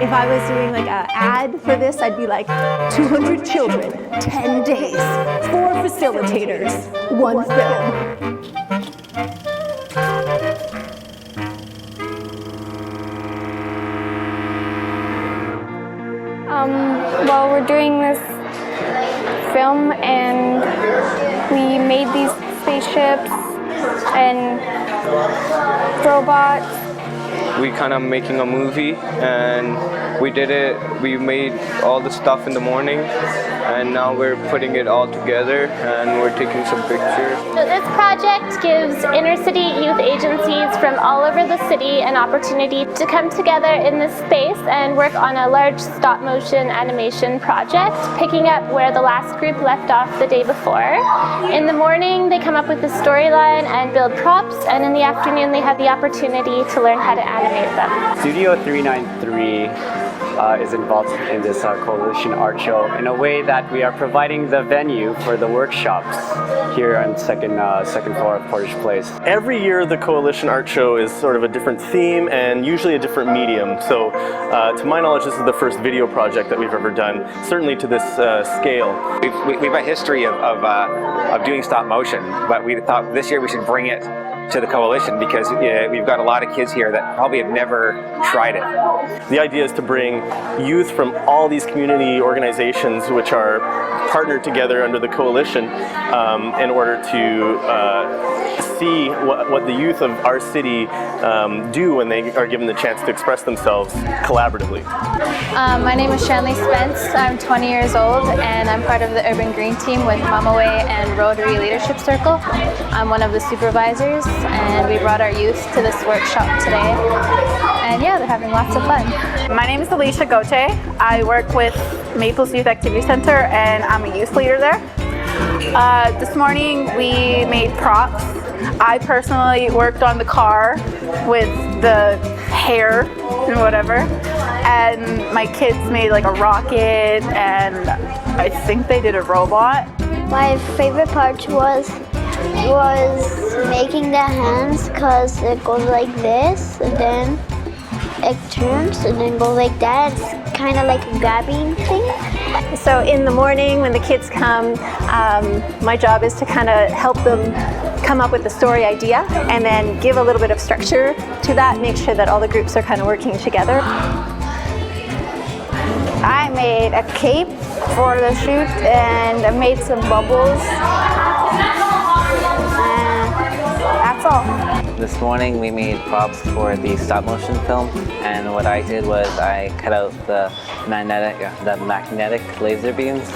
If I was doing like an ad for this, I'd be like 200 children, 10 days, 4 facilitators, 1 film. Well, we're doing this film and we made these spaceships and robots. We kind of making a movie, and we did it. We made all the stuff in the morning, and now we're putting it all together and we're taking some pictures. So this project gives inner city youth agencies from all over the city an opportunity to come together in this space and work on a large stop motion animation project, picking up where the last group left off the day before. In the morning they come up with the storyline and build props, and in the afternoon they have the opportunity to learn how to animate them. Studio 393 is involved in this Coalition Art Show in a way that we are providing the venue for the workshops here on the second floor of Portage Place. Every year the Coalition Art Show is sort of a different theme and usually a different medium. So to my knowledge, this is the first video project that we've ever done, certainly to this scale. We've a history of doing stop motion, but we thought this year we should bring it to the Coalition because we've got a lot of kids here that probably have never tried it. The idea is to bring youth from all these community organizations which are partnered together under the Coalition in order to see what the youth of our city do when they are given the chance to express themselves collaboratively. My name is Shanley Spence. I'm 20 years old and I'm part of the Urban Green Team with Mama Way and Rotary Leadership Circle. I'm one of the supervisors and we brought our youth to this workshop today. And yeah, they're having lots of fun. My name is Alicia Goche. I work with Maples Youth Activity Center and I'm a youth leader there. This morning we made props. I personally worked on the car with the hair and whatever, and my kids made like a rocket and I think they did a robot. My favorite part was making the hands, because it goes like this and then it turns and then goes like that. It's kind of like a grabbing thing. So in the morning when the kids come, my job is to kind of help them come up with the story idea and then give a little bit of structure to that, make sure that all the groups are kind of working together. I made a cape for the shoot and I made some bubbles. That's all. This morning we made props for the stop motion film, and what I did was I cut out the magnetic laser beams.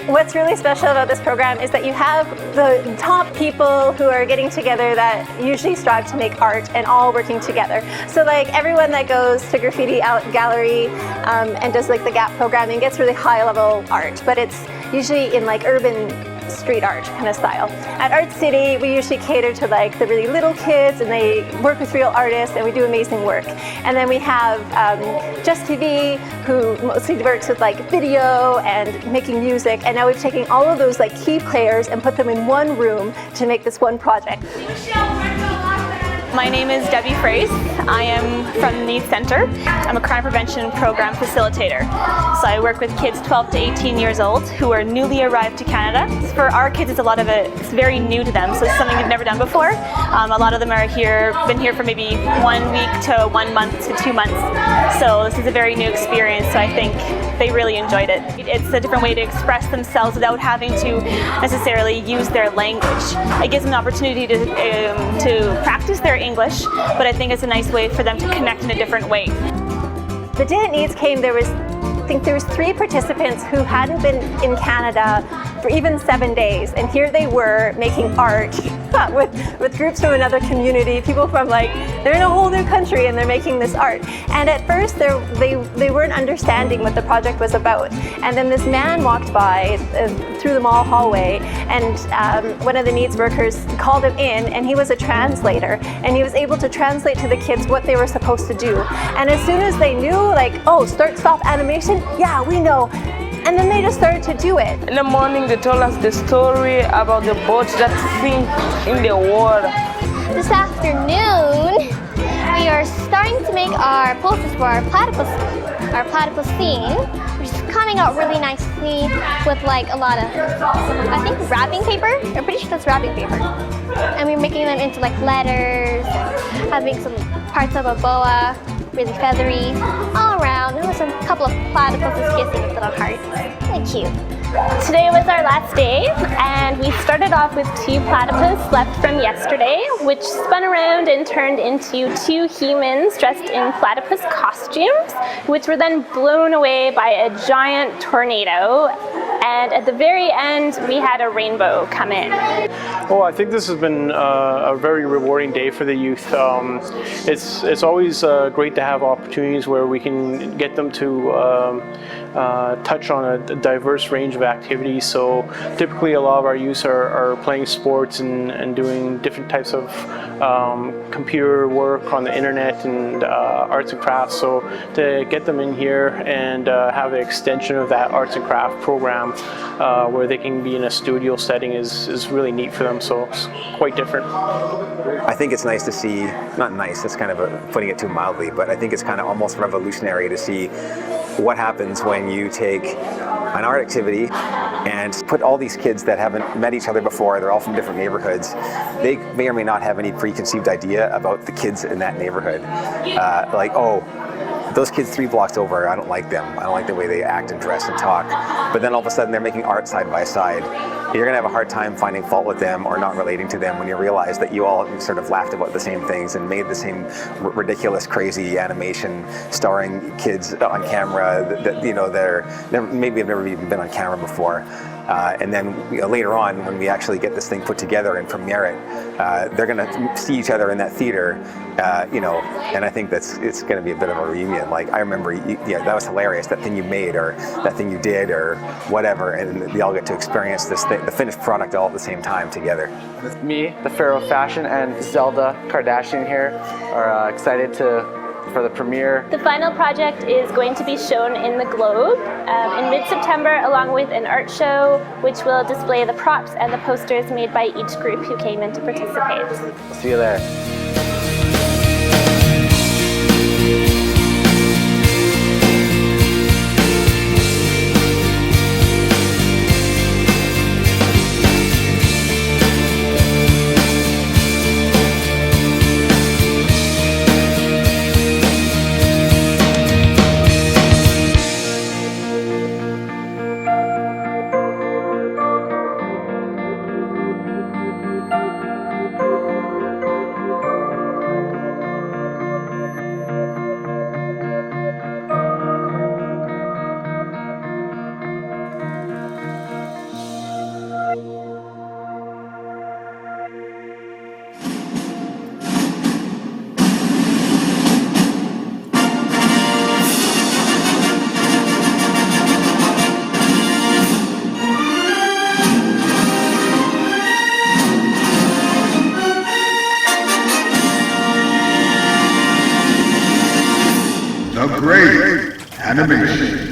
What's really special about this program is that you have the top people who are getting together that usually strive to make art and all working together. So like everyone that goes to Graffiti Gallery and does like the GAP programming gets really high level art, but it's usually in like urban street art kind of style. At Art City, we usually cater to like the really little kids and they work with real artists and we do amazing work. And then we have Just TV, who mostly works with like video and making music. And now we've taken all of those like key players and put them in one room to make this one project. My name is Debbie Fraze. I am from the Youth Center. I'm a crime prevention program facilitator. So I work with kids 12 to 18 years old who are newly arrived to Canada. For our kids, it's very new to them, so it's something they've never done before. A lot of them are been here for maybe 1 week to 1 month to 2 months. So this is a very new experience, so I think they really enjoyed it. It's a different way to express themselves without having to necessarily use their language. It gives them an opportunity to practice their English, but I think it's a nice way for them to connect in a different way. The day it needs came, I think there was 3 participants who hadn't been in Canada for even 7 days, and here they were making art with groups from another community, people from they're in a whole new country and they're making this art. And at first they weren't understanding what the project was about. And then this man walked by through the mall hallway, and one of the needs workers called him in, and he was a translator, and he was able to translate to the kids what they were supposed to do. And as soon as they knew, oh, start stop animation, yeah, we know. And then they just started to do it. In the morning they told us the story about the boats that sink in the water. This afternoon we are starting to make our posters for our platypus our platypus theme, which is coming out really nicely with like a lot of, I think, wrapping paper. I'm pretty sure that's wrapping paper. And we're making them into like letters, and having some parts of a boa, really feathery, all around. There was a couple of platypuses kissing with little hearts. Really cute. Today was our last day, and we started off with 2 platypus left from yesterday, which spun around and turned into 2 humans dressed in platypus costumes, which were then blown away by a giant tornado. And at the very end, we had a rainbow come in. Well, I think this has been a very rewarding day for the youth. It's always great to have opportunities where we can get them to touch on a diverse range of activities. So typically a lot of our youth are playing sports and doing different types of computer work on the internet and arts and crafts. So to get them in here and have an extension of that arts and craft program where they can be in a studio setting is really neat for them. So it's quite different. I think it's nice to see, not nice, that's kind of putting it too mildly, but I think it's kind of almost revolutionary to see what happens when you take an art activity and put all these kids that haven't met each other before, they're all from different neighborhoods, they may or may not have any preconceived idea about the kids in that neighborhood. Like, oh, those kids 3 blocks over, I don't like them. I don't like the way they act and dress and talk. But then all of a sudden they're making art side by side. You're gonna have a hard time finding fault with them or not relating to them when you realize that you all sort of laughed about the same things and made the same ridiculous, crazy animation starring kids on camera that you know, maybe have never even been on camera before. And then later on, when we actually get this thing put together and premiere it, they're going to see each other in that theater, you know, and I think it's going to be a bit of a reunion. Like, I remember, yeah, that was hilarious, that thing you made or that thing you did or whatever, and they all get to experience this thing, the finished product all at the same time together. Me, the Pharaoh Fashion, and Zelda Kardashian here are excited for the premiere. The final project is going to be shown in the Globe in mid-September, along with an art show which will display the props and the posters made by each group who came in to participate. See you there. The Great Animation.